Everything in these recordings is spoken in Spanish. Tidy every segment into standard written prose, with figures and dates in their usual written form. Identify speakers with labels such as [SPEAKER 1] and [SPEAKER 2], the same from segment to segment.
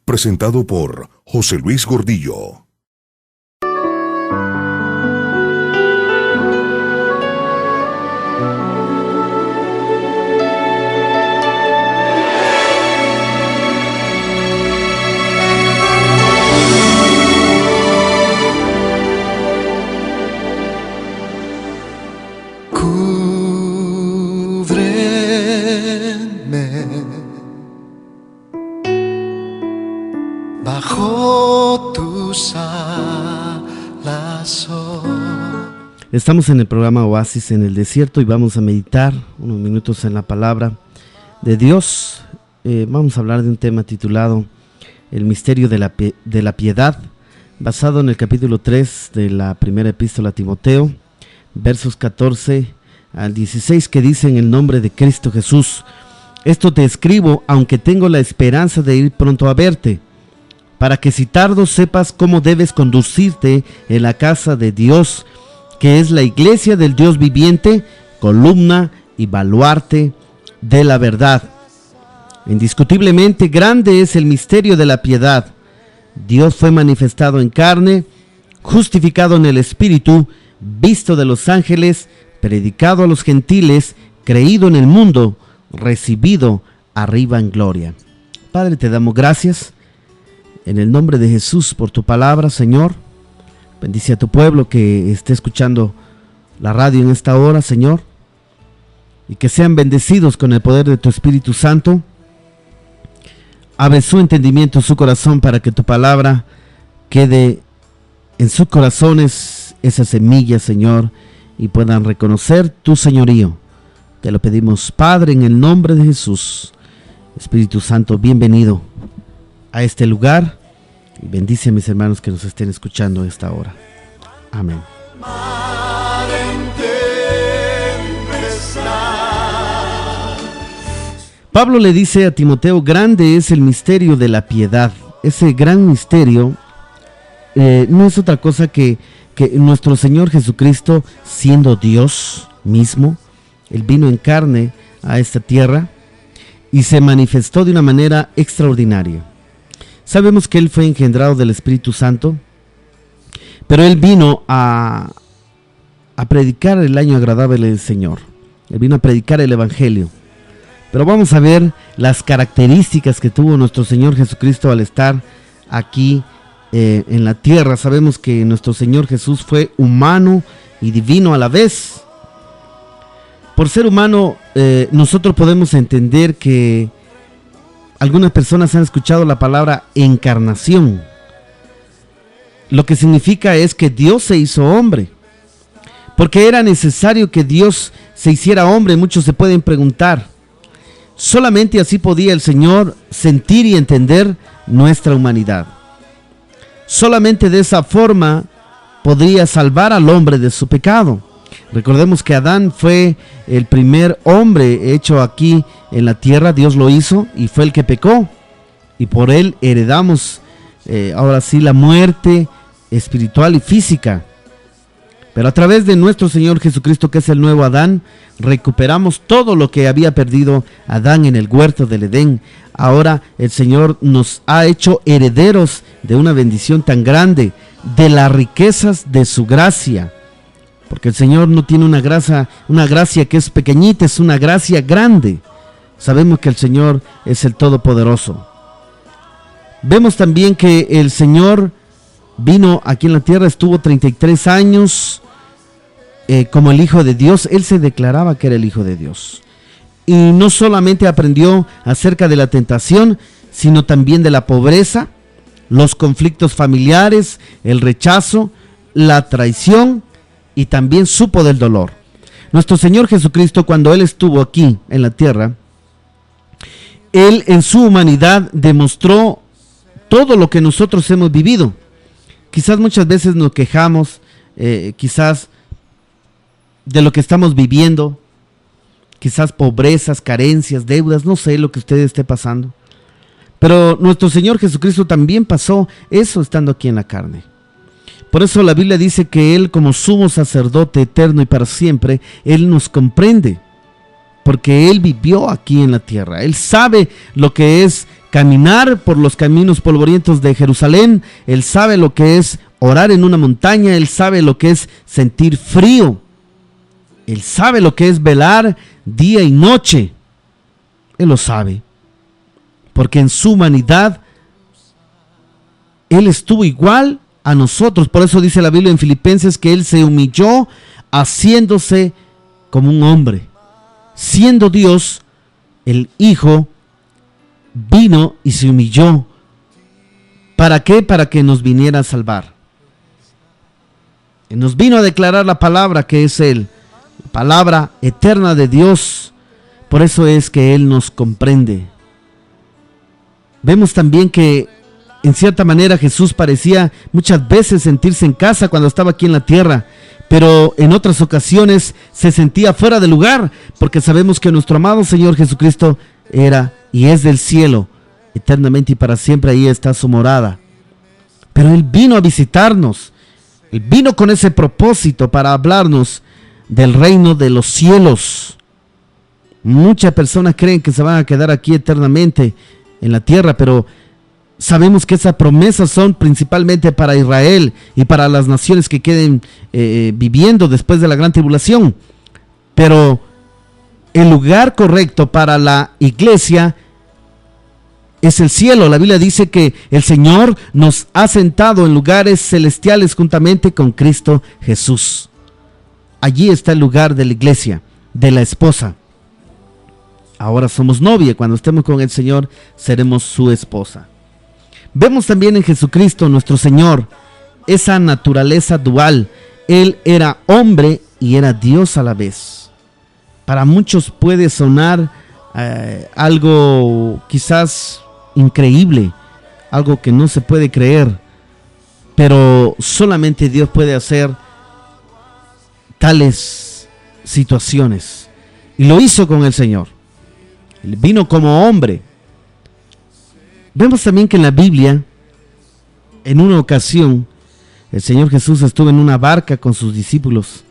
[SPEAKER 1] presentado por José Luis Gordillo.
[SPEAKER 2] Bajo tus alas.
[SPEAKER 3] Estamos en el programa Oasis en el Desierto y vamos a meditar unos minutos en la palabra de Dios. Vamos a hablar de un tema titulado El misterio de la piedad, basado en el capítulo 3 de la primera epístola a Timoteo, versos 14 al 16, que dice: en el nombre de Cristo Jesús, esto te escribo, aunque tengo la esperanza de ir pronto a verte, para que si tardo sepas cómo debes conducirte en la casa de Dios, que es la iglesia del Dios viviente, columna y baluarte de la verdad. Indiscutiblemente grande es el misterio de la piedad. Dios fue manifestado en carne, justificado en el Espíritu, visto de los ángeles, predicado a los gentiles, creído en el mundo, recibido arriba en gloria. Padre, te damos gracias en el nombre de Jesús por tu palabra, Señor. Bendice a tu pueblo que esté escuchando la radio en esta hora, Señor, y que sean bendecidos con el poder de tu Espíritu Santo. Abre su entendimiento, su corazón, para que tu palabra quede en sus corazones, esa semilla, Señor, y puedan reconocer tu señorío. Te lo pedimos, Padre, en el nombre de Jesús. Espíritu Santo, bienvenido a este lugar y bendice a mis hermanos que nos estén escuchando a esta hora. Amén. Pablo le dice a Timoteo: grande es el misterio de la piedad. Ese gran misterio no es otra cosa que nuestro Señor Jesucristo, siendo Dios mismo, Él vino en carne a esta tierra y se manifestó de una manera extraordinaria. Sabemos que Él fue engendrado del Espíritu Santo, pero Él vino a predicar el año agradable del Señor. Él vino a predicar el Evangelio. Pero vamos a ver las características que tuvo nuestro Señor Jesucristo al estar aquí en la tierra. Sabemos que nuestro Señor Jesús fue humano y divino a la vez. Por ser humano, nosotros podemos entender que algunas personas han escuchado la palabra encarnación. Lo que significa es que Dios se hizo hombre, porque era necesario que Dios se hiciera hombre. Muchos se pueden preguntar, solamente así podía el Señor sentir y entender nuestra humanidad. Solamente de esa forma podría salvar al hombre de su pecado. Recordemos que Adán fue el primer hombre hecho aquí en la tierra. Dios lo hizo y fue el que pecó, y por él heredamos ahora sí la muerte espiritual y física. Pero a través de nuestro Señor Jesucristo, que es el nuevo Adán, recuperamos todo lo que había perdido Adán en el huerto del Edén. Ahora el Señor nos ha hecho herederos de una bendición tan grande, de las riquezas de su gracia. Porque el Señor no tiene una gracia que es pequeñita, es una gracia grande. Sabemos que el Señor es el Todopoderoso. Vemos también que el Señor vino aquí en la tierra, estuvo 33 años como el Hijo de Dios. Él se declaraba que era el Hijo de Dios. Y no solamente aprendió acerca de la tentación, sino también de la pobreza, los conflictos familiares, el rechazo, la traición, y también supo del dolor. Nuestro Señor Jesucristo, cuando Él estuvo aquí en la tierra, Él en su humanidad demostró todo lo que nosotros hemos vivido. Quizás muchas veces nos quejamos, quizás de lo que estamos viviendo, quizás pobrezas, carencias, deudas, no sé lo que usted esté pasando. Pero nuestro Señor Jesucristo también pasó eso estando aquí en la carne. Por eso la Biblia dice que Él, como sumo sacerdote eterno y para siempre, Él nos comprende, porque Él vivió aquí en la tierra. Él sabe lo que es caminar por los caminos polvorientos de Jerusalén, Él sabe lo que es orar en una montaña, Él sabe lo que es sentir frío, Él sabe lo que es velar día y noche, Él lo sabe, porque en su humanidad Él estuvo igual a nosotros. Por eso dice la Biblia en Filipenses que Él se humilló haciéndose como un hombre. Siendo Dios, el Hijo vino y se humilló. ¿Para qué? Para que nos viniera a salvar. Y nos vino a declarar la palabra que es Él, la palabra eterna de Dios. Por eso es que Él nos comprende. Vemos también que en cierta manera Jesús parecía muchas veces sentirse en casa cuando estaba aquí en la tierra, pero en otras ocasiones se sentía fuera de lugar, porque sabemos que nuestro amado Señor Jesucristo era y es del cielo, eternamente y para siempre ahí está su morada. Pero Él vino a visitarnos, Él vino con ese propósito para hablarnos del reino de los cielos. Muchas personas creen que se van a quedar aquí eternamente en la tierra, pero sabemos que esas promesas son principalmente para Israel y para las naciones que queden viviendo después de la gran tribulación. Pero el lugar correcto para la iglesia es el cielo. La Biblia dice que el Señor nos ha sentado en lugares celestiales juntamente con Cristo Jesús. Allí está el lugar de la iglesia, de la esposa. Ahora somos novia, cuando estemos con el Señor seremos su esposa. Vemos también en Jesucristo nuestro Señor esa naturaleza dual. Él era hombre y era Dios a la vez. Para muchos puede sonar algo quizás increíble, algo que no se puede creer, pero solamente Dios puede hacer tales situaciones. Y lo hizo con el Señor. Él vino como hombre. Vemos también que en la Biblia, en una ocasión, el Señor Jesús estuvo en una barca con sus discípulos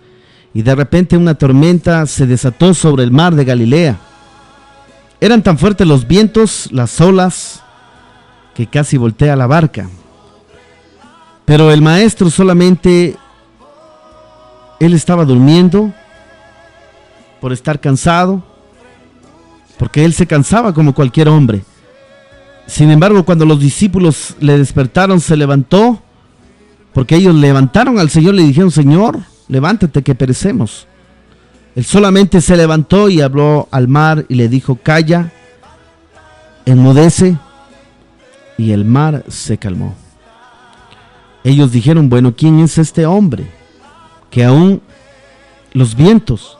[SPEAKER 3] y de repente una tormenta se desató sobre el mar de Galilea. Eran tan fuertes los vientos, las olas, que casi voltea la barca. Pero el maestro solamente, él estaba durmiendo por estar cansado, porque él se cansaba como cualquier hombre. Sin embargo, cuando los discípulos le despertaron, se levantó, porque ellos levantaron al Señor, le dijeron: Señor, levántate que perecemos. Él solamente se levantó y habló al mar y le dijo: calla, enmudece, y el mar se calmó. Ellos dijeron: bueno, ¿quién es este hombre? Que aún los vientos,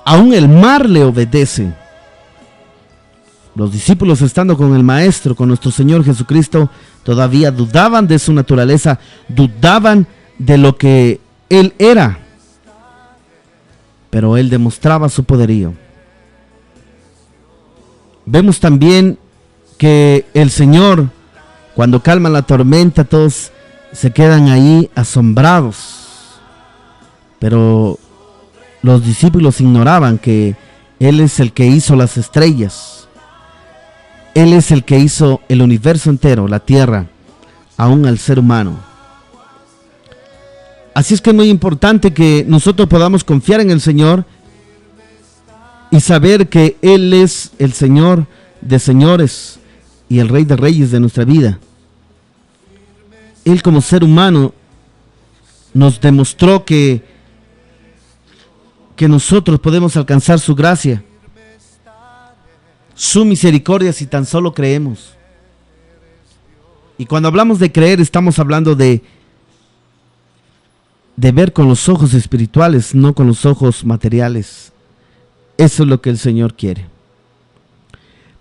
[SPEAKER 3] aún el mar le obedece. Los discípulos, estando con el Maestro, con nuestro Señor Jesucristo, todavía dudaban de su naturaleza, dudaban de lo que Él era, pero Él demostraba su poderío. Vemos también que el Señor, cuando calma la tormenta, todos se quedan ahí asombrados, pero los discípulos ignoraban que Él es el que hizo las estrellas. Él es el que hizo el universo entero, la tierra, aún al ser humano. Así es que es muy importante que nosotros podamos confiar en el Señor y saber que Él es el Señor de señores y el Rey de reyes de nuestra vida. Él, como ser humano, nos demostró que nosotros podemos alcanzar su gracia, su misericordia, si tan solo creemos. Y cuando hablamos de creer, estamos hablando de ver con los ojos espirituales, no con los ojos materiales. Eso es lo que el Señor quiere.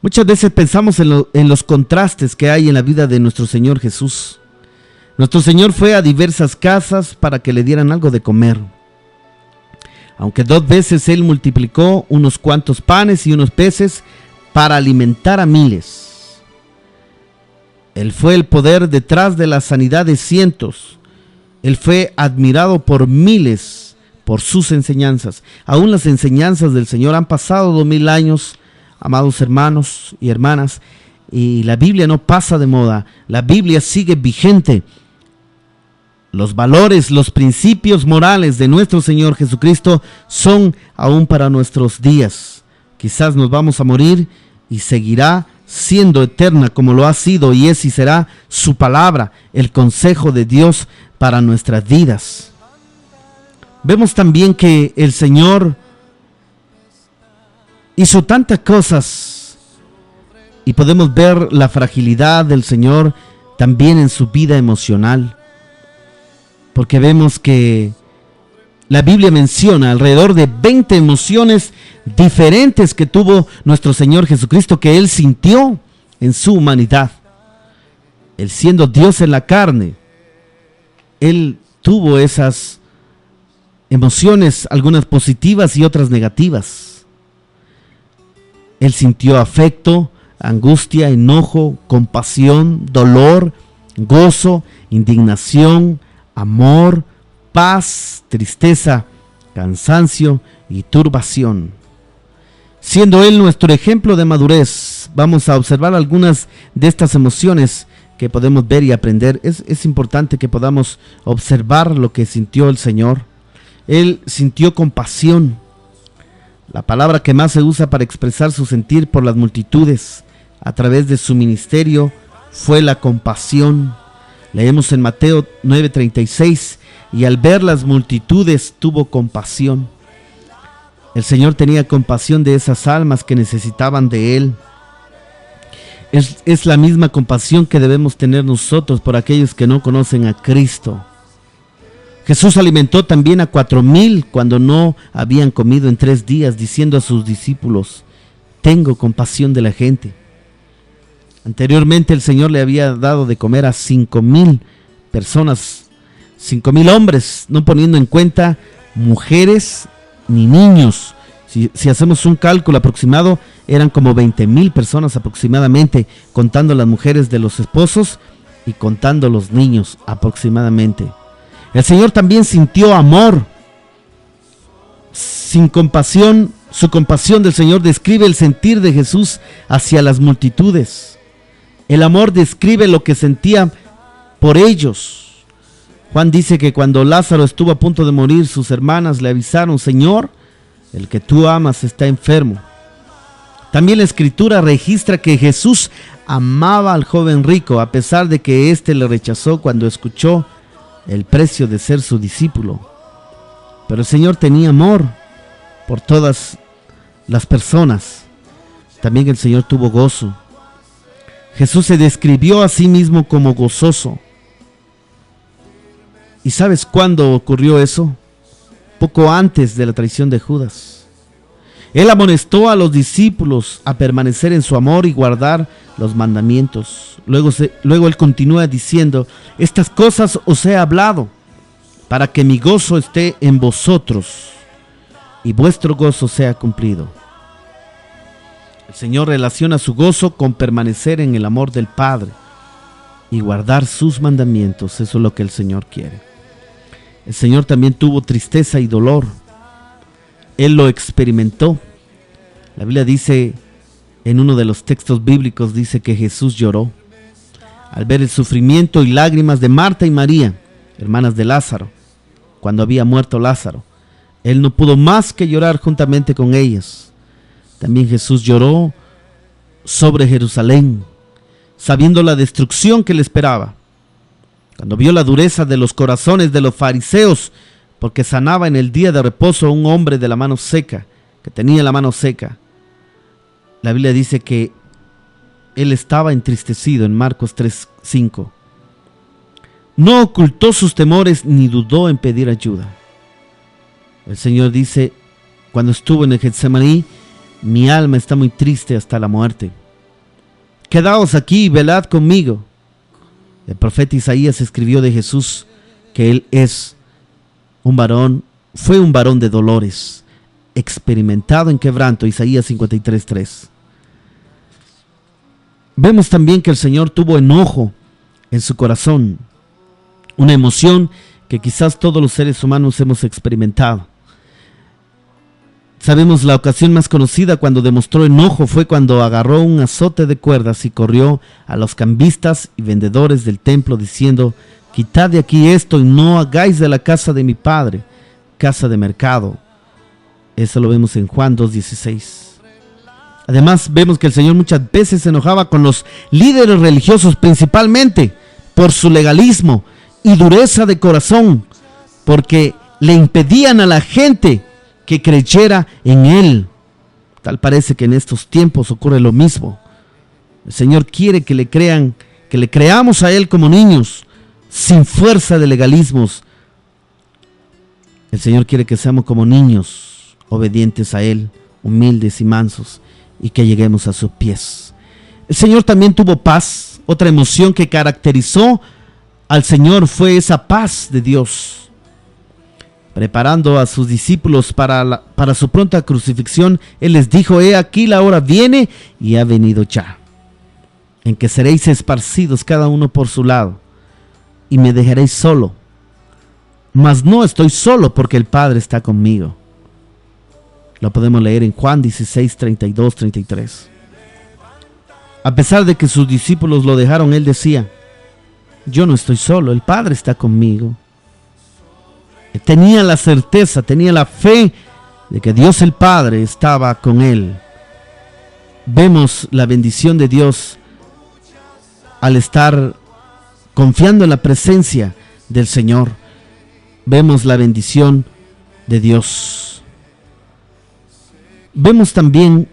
[SPEAKER 3] Muchas veces pensamos en los contrastes que hay en la vida de nuestro Señor Jesús. Nuestro Señor fue a diversas casas para que le dieran algo de comer. Aunque 2 veces Él multiplicó unos cuantos panes y unos peces para alimentar a miles. Él fue el poder detrás de la sanidad de cientos. Él fue admirado por miles por sus enseñanzas. Aún las enseñanzas del Señor han pasado 2000 años, amados hermanos y hermanas, y la Biblia no pasa de moda, la Biblia sigue vigente. Los valores, los principios morales de nuestro Señor Jesucristo son aún para nuestros días. Quizás nos vamos a morir y seguirá siendo eterna como lo ha sido y es y será su palabra, el consejo de Dios para nuestras vidas. Vemos también que el Señor hizo tantas cosas y podemos ver la fragilidad del Señor también en su vida emocional, porque vemos que la Biblia menciona alrededor de 20 emociones diferentes que tuvo nuestro Señor Jesucristo, que Él sintió en su humanidad. Él siendo Dios en la carne, Él tuvo esas emociones, algunas positivas y otras negativas. Él sintió afecto, angustia, enojo, compasión, dolor, gozo, indignación, amor, paz, tristeza, cansancio y turbación. Siendo Él nuestro ejemplo de madurez, vamos a observar algunas de estas emociones que podemos ver y aprender. Es importante que podamos observar lo que sintió el Señor. Él sintió compasión, la palabra que más se usa para expresar su sentir por las multitudes a través de su ministerio fue la compasión. Leemos en Mateo 9:36, y al ver las multitudes tuvo compasión. El Señor tenía compasión de esas almas que necesitaban de Él. Es la misma compasión que debemos tener nosotros por aquellos que no conocen a Cristo. Jesús alimentó también a 4,000 cuando no habían comido en 3 días, diciendo a sus discípulos: tengo compasión de la gente. Anteriormente el Señor le había dado de comer a 5,000 personas, 5,000 hombres, no poniendo en cuenta mujeres ni niños. Si hacemos un cálculo aproximado, eran como 20,000 personas aproximadamente, contando las mujeres de los esposos y contando los niños aproximadamente. El Señor también sintió amor. Sin compasión, su compasión del Señor describe el sentir de Jesús hacia las multitudes. El amor describe lo que sentía por ellos. Juan dice que cuando Lázaro estuvo a punto de morir, sus hermanas le avisaron: Señor, el que tú amas está enfermo. También la Escritura registra que Jesús amaba al joven rico, a pesar de que éste le rechazó cuando escuchó el precio de ser su discípulo. Pero el Señor tenía amor por todas las personas. También el Señor tuvo gozo. Jesús se describió a sí mismo como gozoso. ¿Y sabes cuándo ocurrió eso? Poco antes de la traición de Judas. Él amonestó a los discípulos a permanecer en su amor y guardar los mandamientos. Luego él continúa diciendo: estas cosas os he hablado para que mi gozo esté en vosotros y vuestro gozo sea cumplido. El Señor relaciona su gozo con permanecer en el amor del Padre y guardar sus mandamientos. Eso es lo que el Señor quiere. El Señor también tuvo tristeza y dolor. Él lo experimentó. La Biblia dice, en uno de los textos bíblicos, dice que Jesús lloró al ver el sufrimiento y lágrimas de Marta y María, hermanas de Lázaro, cuando había muerto Lázaro. Él no pudo más que llorar juntamente con ellas. También Jesús lloró sobre Jerusalén, sabiendo la destrucción que le esperaba. Cuando vio la dureza de los corazones de los fariseos, porque sanaba en el día de reposo a un hombre de la mano seca, que tenía la mano seca. La Biblia dice que él estaba entristecido en Marcos 3:5. No ocultó sus temores ni dudó en pedir ayuda. El Señor dice, cuando estuvo en el Getsemaní: mi alma está muy triste hasta la muerte. Quedaos aquí y velad conmigo. El profeta Isaías escribió de Jesús que él es un varón, fue un varón de dolores, experimentado en quebranto. Isaías 53:3. Vemos también que el Señor tuvo enojo en su corazón, una emoción que quizás todos los seres humanos hemos experimentado. Sabemos la ocasión más conocida cuando demostró enojo fue cuando agarró un azote de cuerdas y corrió a los cambistas y vendedores del templo diciendo: quitad de aquí esto y no hagáis de la casa de mi padre casa de mercado. Eso lo vemos en Juan 2:16. Además vemos que el Señor muchas veces se enojaba con los líderes religiosos, principalmente por su legalismo y dureza de corazón, porque le impedían a la gente que creyera en Él. Tal parece que en estos tiempos ocurre lo mismo. El Señor quiere que le crean, que le creamos a Él como niños, sin fuerza de legalismos. El Señor quiere que seamos como niños, obedientes a Él, humildes y mansos, y que lleguemos a sus pies. El Señor también tuvo paz. Otra emoción que caracterizó al Señor fue esa paz de Dios. Preparando a sus discípulos para su pronta crucifixión, Él les dijo: he aquí la hora viene y ha venido ya, en que seréis esparcidos cada uno por su lado, y me dejaréis solo. Mas no estoy solo, porque el Padre está conmigo. Lo podemos leer en Juan 16, 32, 33. A pesar de que sus discípulos lo dejaron, Él decía: yo no estoy solo, el Padre está conmigo. Tenía la certeza, tenía la fe de que Dios el Padre estaba con Él. Vemos la bendición de Dios al estar confiando en la presencia del Señor. Vemos la bendición de Dios. Vemos también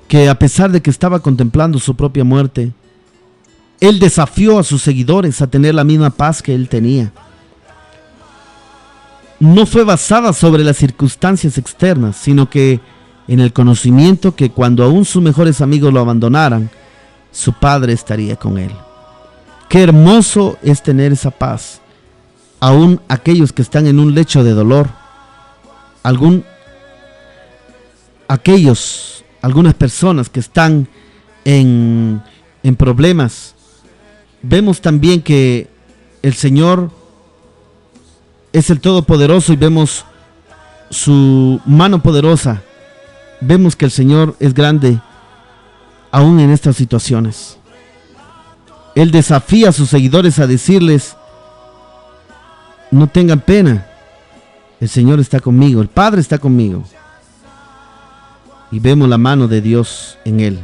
[SPEAKER 3] que a pesar de que estaba contemplando su propia muerte, Él desafió a sus seguidores a tener la misma paz que Él tenía. No fue basada sobre las circunstancias externas, sino que en el conocimiento que cuando aún sus mejores amigos lo abandonaran, su Padre estaría con Él. Qué hermoso es tener esa paz. Aún aquellos que están en un lecho de dolor, algunas personas que están en problemas, vemos también que el Señor es el Todopoderoso y vemos su mano poderosa. Vemos que el Señor es grande aún en estas situaciones. Él desafía a sus seguidores a decirles: no tengan pena, el Señor está conmigo, el Padre está conmigo. Y vemos la mano de Dios en Él.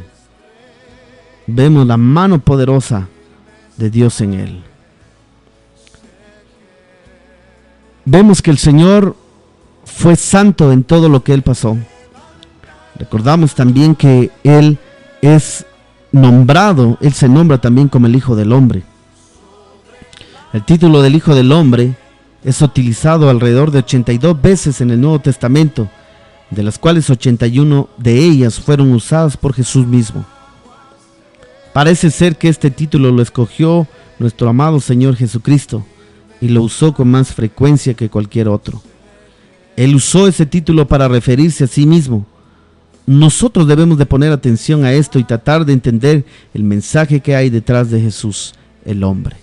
[SPEAKER 3] Vemos la mano poderosa de Dios en Él. Vemos que el Señor fue santo en todo lo que Él pasó. Recordamos también que Él es nombrado, Él se nombra también como el Hijo del Hombre. El título del Hijo del Hombre es utilizado alrededor de 82 veces en el Nuevo Testamento, de las cuales 81 de ellas fueron usadas por Jesús mismo. Parece ser que este título lo escogió nuestro amado Señor Jesucristo y lo usó con más frecuencia que cualquier otro. Él usó ese título para referirse a sí mismo. Nosotros debemos de poner atención a esto y tratar de entender el mensaje que hay detrás de Jesús, el hombre.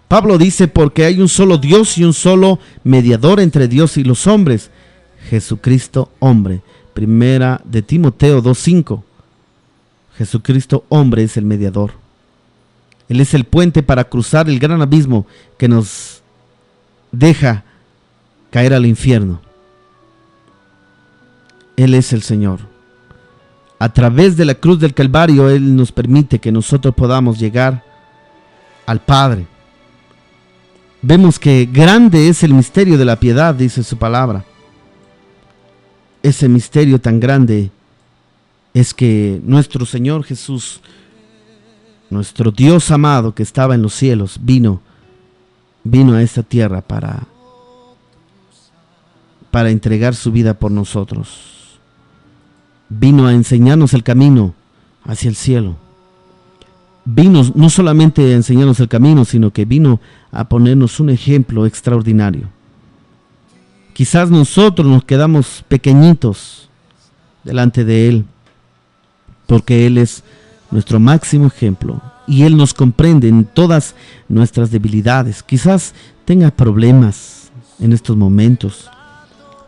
[SPEAKER 3] Pablo dice: porque hay un solo Dios y un solo mediador entre Dios y los hombres, Jesucristo hombre. Primera de Timoteo 2:5. Jesucristo hombre es el mediador. Él es el puente para cruzar el gran abismo que nos deja caer al infierno. Él es el Señor. A través de la cruz del Calvario, Él nos permite que nosotros podamos llegar al Padre. Vemos que grande es el misterio de la piedad, dice su palabra. Ese misterio tan grande es que nuestro Señor Jesús, nuestro Dios amado que estaba en los cielos, vino a esta tierra para entregar su vida por nosotros. Vino a enseñarnos el camino hacia el cielo. Vino no solamente a enseñarnos el camino, sino que vino a ponernos un ejemplo extraordinario. Quizás nosotros nos quedamos pequeñitos delante de Él, porque Él es nuestro máximo ejemplo y Él nos comprende en todas nuestras debilidades. Quizás tenga problemas en estos momentos,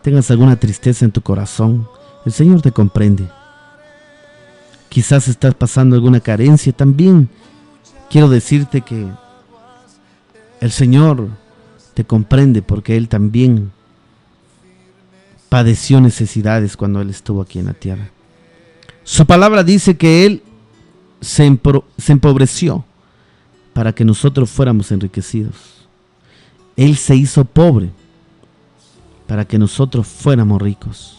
[SPEAKER 3] tengas alguna tristeza en tu corazón, el Señor te comprende. Quizás estás pasando alguna carencia, también quiero decirte que el Señor te comprende porque Él también padeció necesidades cuando Él estuvo aquí en la tierra. Su palabra dice que Él se empobreció para que nosotros fuéramos enriquecidos. Él se hizo pobre para que nosotros fuéramos ricos.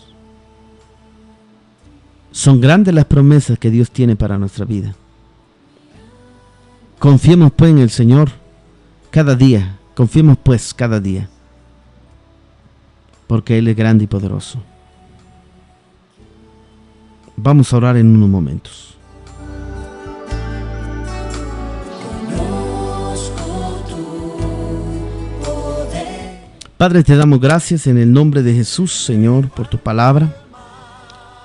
[SPEAKER 3] Son grandes las promesas que Dios tiene para nuestra vida. Confiemos pues en el Señor cada día. Confiemos pues cada día. Porque Él es grande y poderoso. Vamos a orar en unos momentos. Padre, te damos gracias en el nombre de Jesús, Señor, por tu palabra.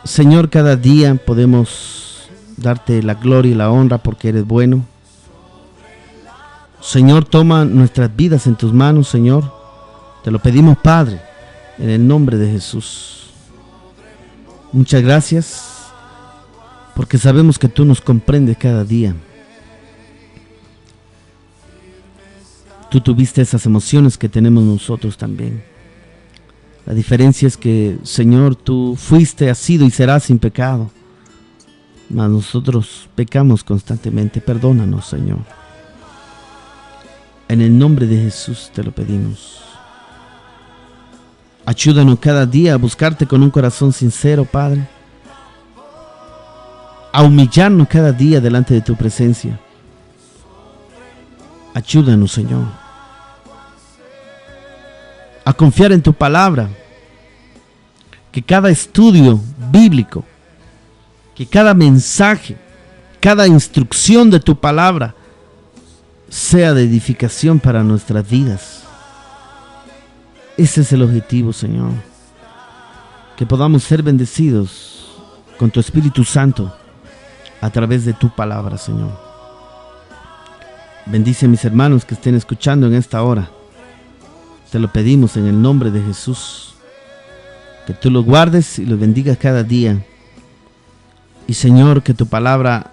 [SPEAKER 3] Señor, cada día podemos darte la gloria y la honra porque eres bueno. Señor, toma nuestras vidas en tus manos, Señor. Te lo pedimos, Padre, en el nombre de Jesús. Muchas gracias, porque sabemos que tú nos comprendes cada día. Tú tuviste esas emociones que tenemos nosotros también. La diferencia es que, Señor, tú fuiste, has sido y serás sin pecado. Mas nosotros pecamos constantemente. Perdónanos, Señor. En el nombre de Jesús te lo pedimos. Ayúdanos cada día a buscarte con un corazón sincero, Padre. A humillarnos cada día delante de tu presencia. Ayúdanos, Señor, a confiar en tu palabra, que cada estudio bíblico, que cada mensaje, cada instrucción de tu palabra sea de edificación para nuestras vidas. Ese es el objetivo, Señor, que podamos ser bendecidos con tu Espíritu Santo a través de tu palabra, Señor. Bendice a mis hermanos que estén escuchando en esta hora. Te lo pedimos en el nombre de Jesús. Que tú los guardes y los bendigas cada día. Y Señor, que tu palabra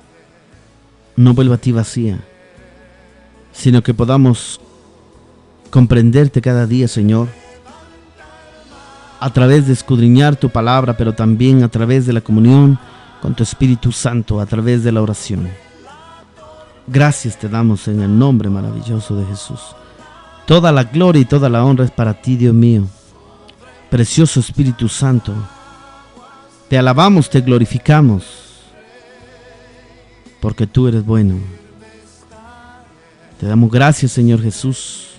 [SPEAKER 3] no vuelva a ti vacía, sino que podamos comprenderte cada día, Señor, a través de escudriñar tu palabra, pero también a través de la comunión con tu Espíritu Santo, a través de la oración. Gracias te damos en el nombre maravilloso de Jesús. Toda la gloria y toda la honra es para ti, Dios mío. Precioso Espíritu Santo, te alabamos, te glorificamos, porque tú eres bueno. Te damos gracias, Señor Jesús,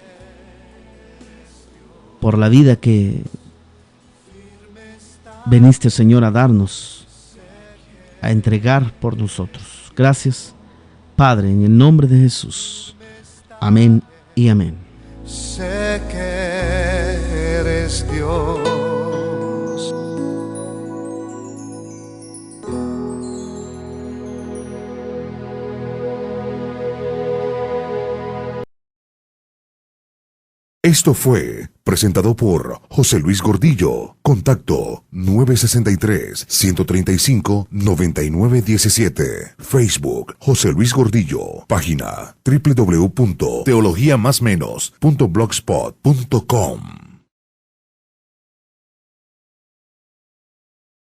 [SPEAKER 3] por la vida que veniste, Señor, a darnos, a entregar por nosotros. Gracias, Padre, en el nombre de Jesús. Amén y amén.
[SPEAKER 2] Sé que eres Dios.
[SPEAKER 1] Esto fue presentado por José Luis Gordillo. Contacto 963-135-9917. Facebook José Luis Gordillo. Página www.teologiamasmenos.blogspot.com.